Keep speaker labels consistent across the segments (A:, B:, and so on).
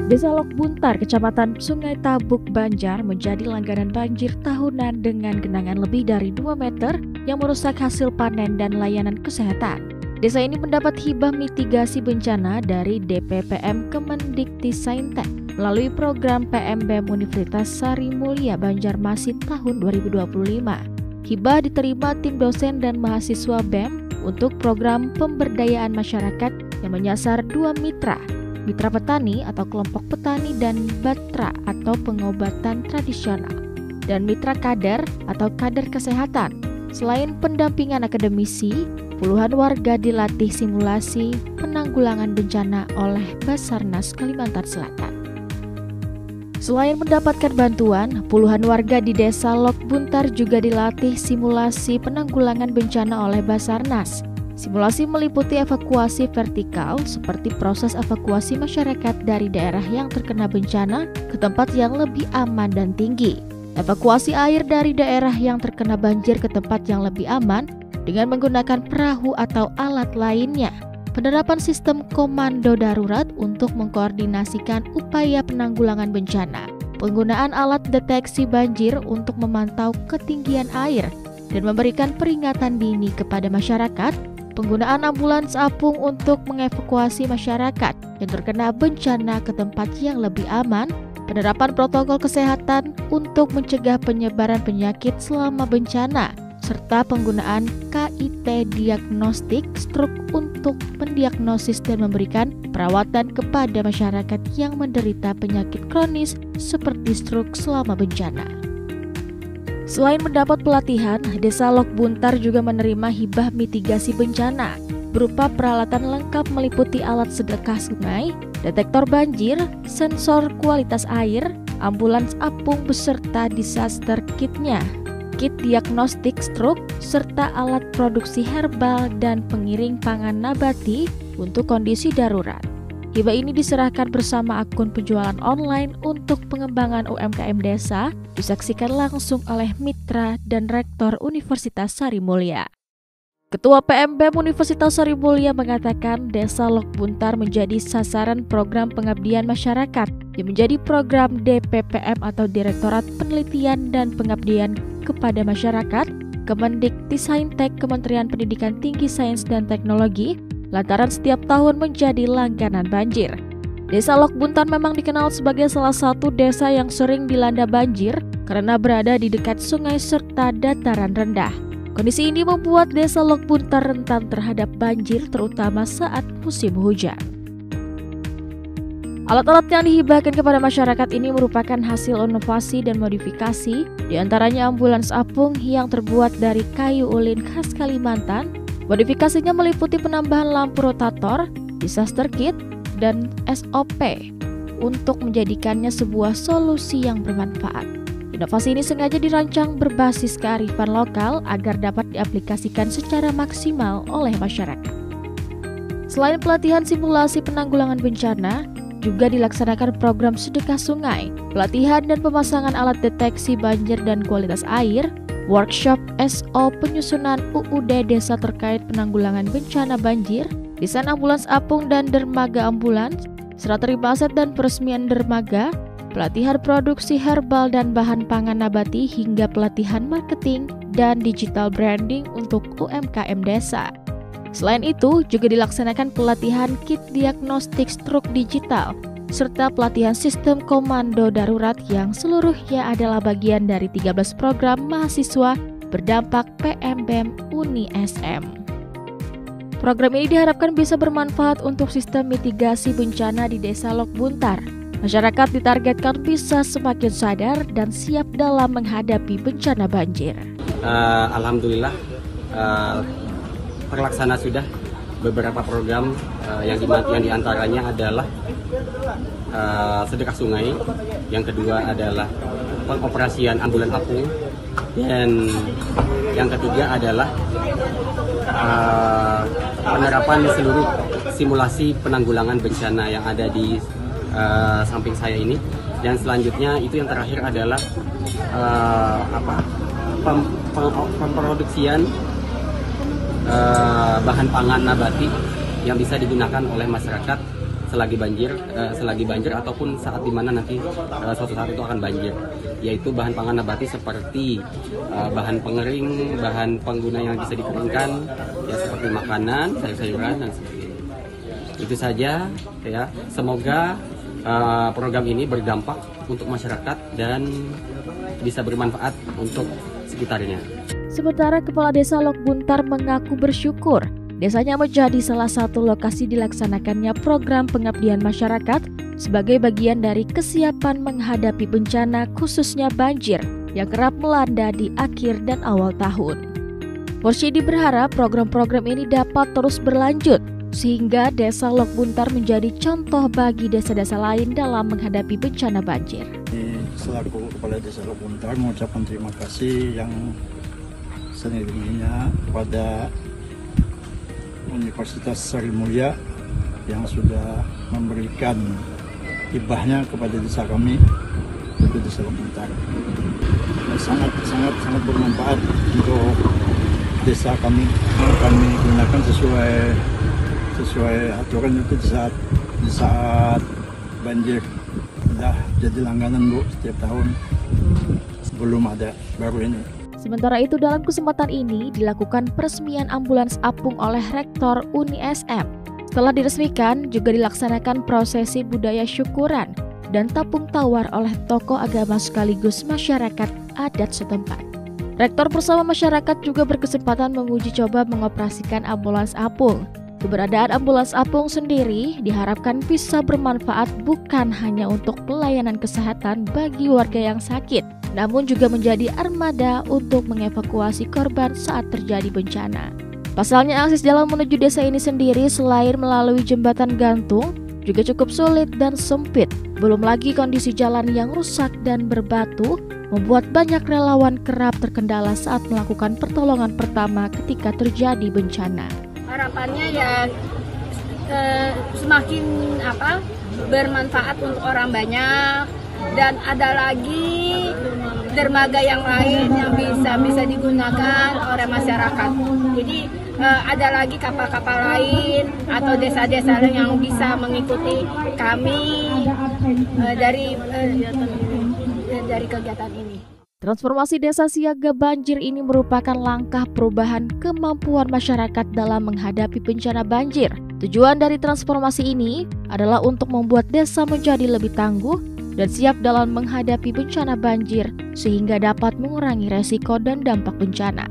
A: Desa Lok Buntar, Kecamatan Sungai Tabuk, Banjar menjadi langganan banjir tahunan dengan genangan lebih dari 2 meter yang merusak hasil panen dan layanan kesehatan. Desa ini mendapat hibah mitigasi bencana dari DPPM Kemendiktisaintek melalui program PMBM Universitas Sari Mulia Banjarmasin tahun 2025. Hibah diterima tim dosen dan mahasiswa BEM untuk program pemberdayaan masyarakat yang menyasar 2 mitra petani atau kelompok petani dan batra atau pengobatan tradisional, dan mitra kader atau kader kesehatan. Selain pendampingan akademisi, puluhan warga dilatih simulasi penanggulangan bencana oleh Basarnas Kalimantan Selatan. Selain mendapatkan bantuan, puluhan warga di Desa Lok Buntar juga dilatih simulasi penanggulangan bencana oleh Basarnas. Simulasi meliputi evakuasi vertikal seperti proses evakuasi masyarakat dari daerah yang terkena bencana ke tempat yang lebih aman dan tinggi. Evakuasi air dari daerah yang terkena banjir ke tempat yang lebih aman dengan menggunakan perahu atau alat lainnya. Penerapan sistem komando darurat untuk mengkoordinasikan upaya penanggulangan bencana. Penggunaan alat deteksi banjir untuk memantau ketinggian air dan memberikan peringatan dini kepada masyarakat. Penggunaan ambulans apung untuk mengevakuasi masyarakat yang terkena bencana ke tempat yang lebih aman, penerapan protokol kesehatan untuk mencegah penyebaran penyakit selama bencana, serta penggunaan KIT diagnostik stroke untuk mendiagnosis dan memberikan perawatan kepada masyarakat yang menderita penyakit kronis seperti stroke selama bencana. Selain mendapat pelatihan, Desa Lok Buntar juga menerima hibah mitigasi bencana berupa peralatan lengkap meliputi alat sedekah sungai, detektor banjir, sensor kualitas air, ambulans apung beserta disaster kitnya, kit diagnostik stroke, serta alat produksi herbal dan pengiring pangan nabati untuk kondisi darurat. Hibah ini diserahkan bersama akun penjualan online untuk pengembangan UMKM desa, disaksikan langsung oleh mitra dan rektor Universitas Sari Mulia. Ketua PMBM Universitas Sari Mulia mengatakan Desa Lok Buntar menjadi sasaran program pengabdian masyarakat yang menjadi program DPPM atau Direktorat Penelitian dan Pengabdian kepada Masyarakat Kemendiktisaintek Kementerian Pendidikan Tinggi Sains dan Teknologi lantaran setiap tahun menjadi langganan banjir. Desa Lok Buntar memang dikenal sebagai salah satu desa yang sering dilanda banjir karena berada di dekat sungai serta dataran rendah. Kondisi ini membuat Desa Lok Buntar rentan terhadap banjir terutama saat musim hujan. Alat-alat yang dihibahkan kepada masyarakat ini merupakan hasil inovasi dan modifikasi, diantaranya ambulans apung yang terbuat dari kayu ulin khas Kalimantan. Modifikasinya meliputi penambahan lampu rotator, disaster kit, dan SOP untuk menjadikannya sebuah solusi yang bermanfaat. Inovasi ini sengaja dirancang berbasis kearifan lokal agar dapat diaplikasikan secara maksimal oleh masyarakat. Selain pelatihan simulasi penanggulangan bencana, juga dilaksanakan program sedekah sungai, pelatihan dan pemasangan alat deteksi banjir dan kualitas air, workshop SO penyusunan UUD desa terkait penanggulangan bencana banjir, desain ambulans apung dan dermaga ambulans, serah terima aset dan peresmian dermaga, pelatihan produksi herbal dan bahan pangan nabati hingga pelatihan marketing dan digital branding untuk UMKM desa. Selain itu, juga dilaksanakan pelatihan kit diagnostik stroke digital, serta pelatihan sistem komando darurat yang seluruhnya adalah bagian dari 13 program mahasiswa berdampak PMBM Uni SM. Program ini diharapkan bisa bermanfaat untuk sistem mitigasi bencana di Desa Lok Buntar. Masyarakat ditargetkan bisa semakin sadar dan siap dalam menghadapi bencana banjir.
B: Alhamdulillah terlaksana sudah beberapa program yang diantaranya adalah sedekah sungai, yang kedua adalah pengoperasian ambulans apung, Dan yang ketiga adalah penerapan seluruh simulasi penanggulangan bencana yang ada di samping saya ini. Dan selanjutnya itu yang terakhir adalah pemproduksian bahan pangan nabati yang bisa digunakan oleh masyarakat selagi banjir ataupun saat dimana nanti suatu saat itu akan banjir, yaitu bahan pangan nabati seperti bahan pengering, bahan pengguna yang bisa dikeringkan, ya seperti makanan, sayur-sayuran dan sebagainya. Itu saja ya. Semoga program ini berdampak untuk masyarakat dan bisa bermanfaat untuk sekitarnya.
A: Sementara Kepala Desa Lok Buntar mengaku bersyukur desanya menjadi salah satu lokasi dilaksanakannya program pengabdian masyarakat sebagai bagian dari kesiapan menghadapi bencana khususnya banjir yang kerap melanda di akhir dan awal tahun. Mursyidi berharap program-program ini dapat terus berlanjut sehingga Desa Lok Buntar menjadi contoh bagi desa-desa lain dalam menghadapi bencana banjir.
C: Selaku Kepala Desa Lok Buntar mengucapkan terima kasih yang setinggi-tingginya kepada Universitas Sri Mulia yang sudah memberikan hibahnya kepada desa kami, yaitu Desa Lok Buntar. Sangat bermanfaat untuk desa kami. Kami gunakan sesuai aturan itu di saat banjir. Sudah jadi langganan Bu setiap tahun. Belum ada baru ini.
A: Sementara itu dalam kesempatan ini dilakukan peresmian ambulans apung oleh Rektor Uni SM. Setelah diresmikan juga dilaksanakan prosesi budaya syukuran dan tapung tawar oleh tokoh agama sekaligus masyarakat adat setempat. Rektor bersama masyarakat juga berkesempatan menguji coba mengoperasikan ambulans apung. Keberadaan ambulans apung sendiri diharapkan bisa bermanfaat bukan hanya untuk pelayanan kesehatan bagi warga yang sakit, namun juga menjadi armada untuk mengevakuasi korban saat terjadi bencana. Pasalnya akses jalan menuju desa ini sendiri selain melalui jembatan gantung, juga cukup sulit dan sempit. Belum lagi kondisi jalan yang rusak dan berbatu, membuat banyak relawan kerap terkendala saat melakukan pertolongan pertama ketika terjadi bencana.
D: Harapannya ya semakin bermanfaat untuk orang banyak, dan ada lagi dermaga yang lain yang bisa digunakan oleh masyarakat. Jadi ada lagi kapal-kapal lain atau desa-desa yang bisa mengikuti kami dari kegiatan ini.
A: Transformasi desa siaga banjir ini merupakan langkah perubahan kemampuan masyarakat dalam menghadapi bencana banjir. Tujuan dari transformasi ini adalah untuk membuat desa menjadi lebih tangguh dan siap dalam menghadapi bencana banjir sehingga dapat mengurangi resiko dan dampak bencana.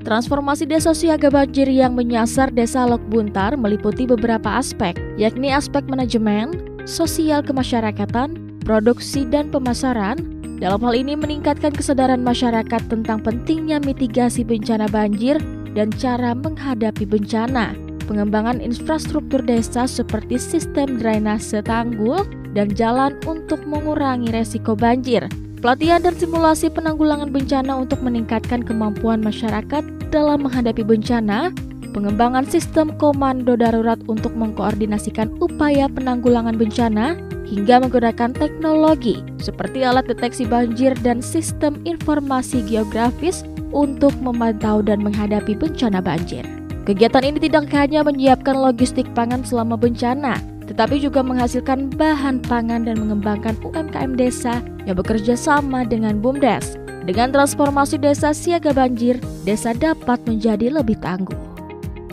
A: Transformasi desa siaga banjir yang menyasar Desa Lok Buntar meliputi beberapa aspek, yakni aspek manajemen, sosial kemasyarakatan, produksi dan pemasaran. Dalam hal ini meningkatkan kesadaran masyarakat tentang pentingnya mitigasi bencana banjir dan cara menghadapi bencana, pengembangan infrastruktur desa seperti sistem drainase tanggul dan jalan untuk mengurangi resiko banjir, pelatihan dan simulasi penanggulangan bencana untuk meningkatkan kemampuan masyarakat dalam menghadapi bencana, pengembangan sistem komando darurat untuk mengkoordinasikan upaya penanggulangan bencana, hingga menggunakan teknologi seperti alat deteksi banjir dan sistem informasi geografis untuk memantau dan menghadapi bencana banjir. Kegiatan ini tidak hanya menyiapkan logistik pangan selama bencana, tetapi juga menghasilkan bahan pangan dan mengembangkan UMKM desa yang bekerja sama dengan BUMDes. Dengan transformasi desa siaga banjir, desa dapat menjadi lebih tangguh.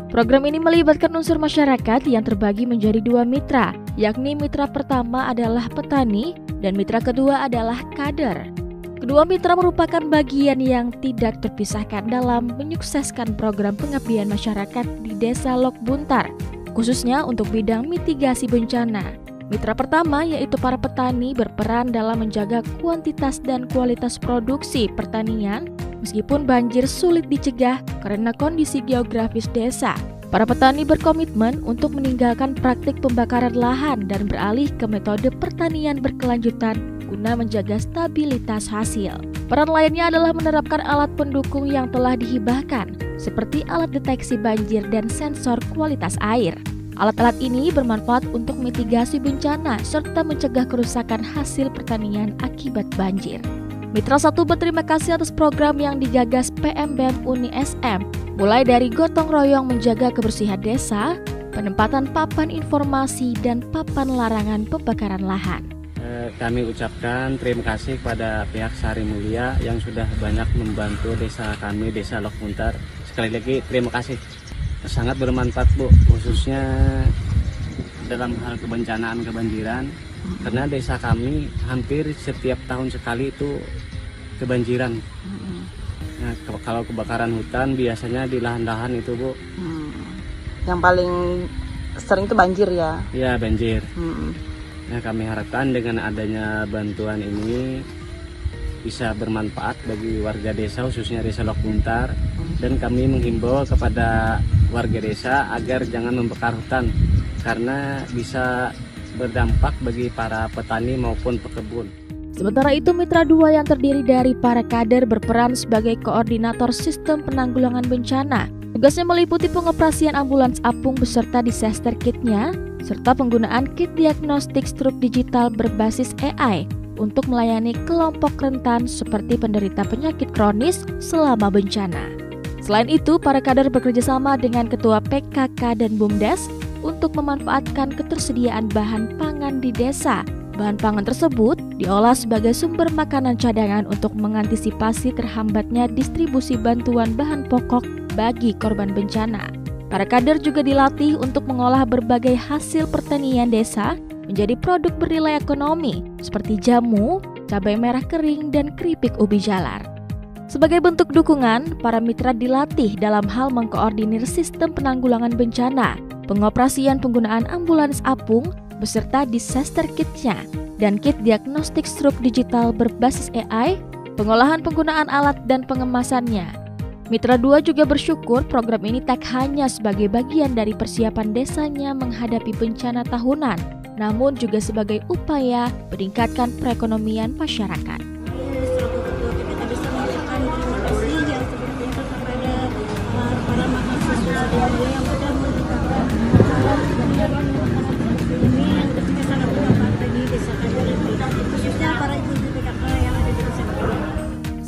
A: Program ini melibatkan unsur masyarakat yang terbagi menjadi dua mitra, yakni mitra pertama adalah petani dan mitra kedua adalah kader. Kedua mitra merupakan bagian yang tidak terpisahkan dalam menyukseskan program pengabdian masyarakat di Desa Lok Buntar, khususnya untuk bidang mitigasi bencana. Mitra pertama yaitu para petani berperan dalam menjaga kuantitas dan kualitas produksi pertanian meskipun banjir sulit dicegah karena kondisi geografis desa. Para petani berkomitmen untuk meninggalkan praktik pembakaran lahan dan beralih ke metode pertanian berkelanjutan guna menjaga stabilitas hasil. Peran lainnya adalah menerapkan alat pendukung yang telah dihibahkan, seperti alat deteksi banjir dan sensor kualitas air. Alat-alat ini bermanfaat untuk mitigasi bencana serta mencegah kerusakan hasil pertanian akibat banjir. Mitra 1 berterima kasih atas program yang digagas PMBM Uni SM, mulai dari gotong royong menjaga kebersihan desa, penempatan papan informasi, dan papan larangan pembakaran lahan.
E: Kami ucapkan terima kasih kepada pihak Sari Mulia yang sudah banyak membantu desa kami, Desa Lok Buntar. Sekali lagi terima kasih, sangat bermanfaat Bu, khususnya dalam hal kebencanaan kebanjiran, karena desa kami hampir setiap tahun sekali itu kebanjiran. Nah, kalau kebakaran hutan biasanya di lahan-lahan itu Bu.
F: Yang paling sering itu banjir ya?
E: Ya, banjir. Nah, kami harapkan dengan adanya bantuan ini bisa bermanfaat bagi warga desa, khususnya Desa Lok Buntar. Dan kami menghimbau kepada warga desa agar jangan membakar hutan, karena bisa berdampak bagi para petani maupun pekebun.
A: Sementara itu, Mitra 2 yang terdiri dari para kader berperan sebagai koordinator sistem penanggulangan bencana. Tugasnya meliputi pengoperasian ambulans apung beserta disaster kitnya, serta penggunaan kit diagnostik struk digital berbasis AI untuk melayani kelompok rentan seperti penderita penyakit kronis selama bencana. Selain itu, para kader bekerjasama dengan Ketua PKK dan BUMDes untuk memanfaatkan ketersediaan bahan pangan di desa. Bahan pangan tersebut diolah sebagai sumber makanan cadangan untuk mengantisipasi terhambatnya distribusi bantuan bahan pokok bagi korban bencana. Para kader juga dilatih untuk mengolah berbagai hasil pertanian desa menjadi produk bernilai ekonomi seperti jamu, cabai merah kering, dan keripik ubi jalar. Sebagai bentuk dukungan, para mitra dilatih dalam hal mengkoordinir sistem penanggulangan bencana, pengoperasian penggunaan ambulans apung beserta disaster kitnya, dan kit diagnostik struk digital berbasis AI, pengolahan penggunaan alat dan pengemasannya. Mitra 2 juga bersyukur program ini tak hanya sebagai bagian dari persiapan desanya menghadapi bencana tahunan, namun juga sebagai upaya meningkatkan perekonomian masyarakat.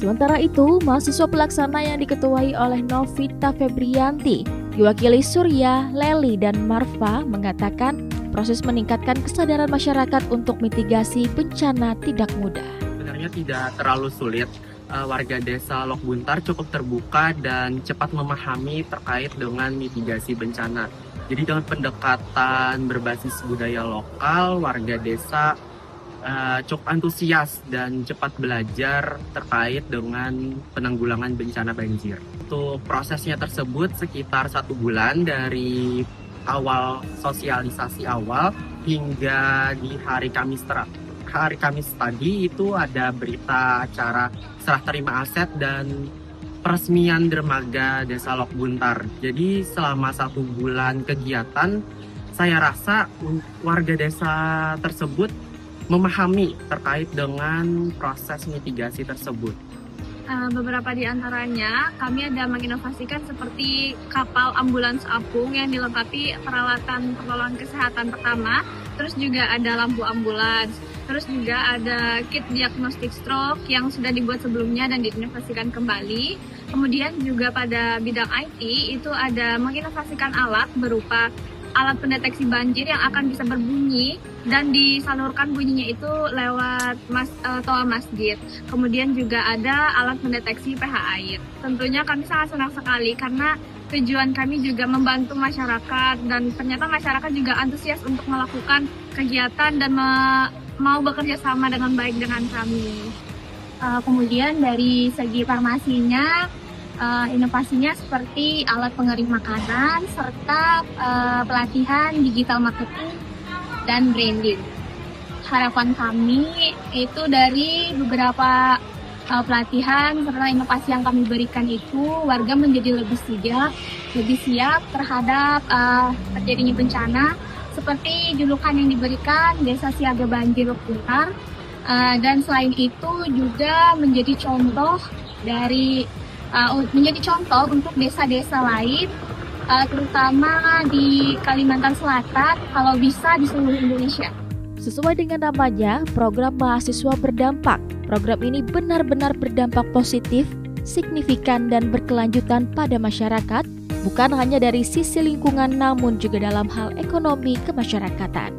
A: Sementara itu, mahasiswa pelaksana yang diketuai oleh Novita Febrianti, diwakili Surya, Leli, dan Marfa mengatakan proses meningkatkan kesadaran masyarakat untuk mitigasi bencana tidak mudah.
G: Sebenarnya tidak terlalu sulit. Warga desa Lok Buntar cukup terbuka dan cepat memahami terkait dengan mitigasi bencana. Jadi dengan pendekatan berbasis budaya lokal, warga desa cukup antusias dan cepat belajar terkait dengan penanggulangan bencana banjir. Untuk prosesnya tersebut sekitar 1 bulan dari awal sosialisasi awal hingga di hari Kamis tadi itu ada berita acara serah terima aset dan peresmian dermaga Desa Lok Buntar. Jadi selama 1 bulan kegiatan, saya rasa warga desa tersebut memahami terkait dengan proses mitigasi tersebut.
D: Beberapa di antaranya kami ada menginovasikan seperti kapal ambulans apung yang dilengkapi peralatan pertolongan kesehatan pertama, terus juga ada lampu ambulans, terus juga ada kit diagnostik stroke yang sudah dibuat sebelumnya dan diinovasikan kembali. Kemudian juga pada bidang IT itu ada menginovasikan alat berupa alat pendeteksi banjir yang akan bisa berbunyi dan disalurkan bunyinya itu lewat toa masjid. Kemudian juga ada alat mendeteksi pH air. Tentunya kami sangat senang sekali karena tujuan kami juga membantu masyarakat dan ternyata masyarakat juga antusias untuk melakukan kegiatan dan mau bekerja sama dengan baik dengan kami. Kemudian dari segi farmasinya, inovasinya seperti alat pengering makanan serta pelatihan digital marketing dan branding. Harapan kami itu dari beberapa pelatihan serta inovasi yang kami berikan itu warga menjadi lebih siap terhadap terjadinya bencana seperti julukan yang diberikan Desa Siaga Banjir Lok Buntar.
H: Dan selain itu juga menjadi contoh untuk desa-desa lain, terutama di Kalimantan Selatan, kalau bisa di seluruh Indonesia.
A: Sesuai dengan namanya, program mahasiswa berdampak. Program ini benar-benar berdampak positif, signifikan dan berkelanjutan pada masyarakat, bukan hanya dari sisi lingkungan namun juga dalam hal ekonomi kemasyarakatan.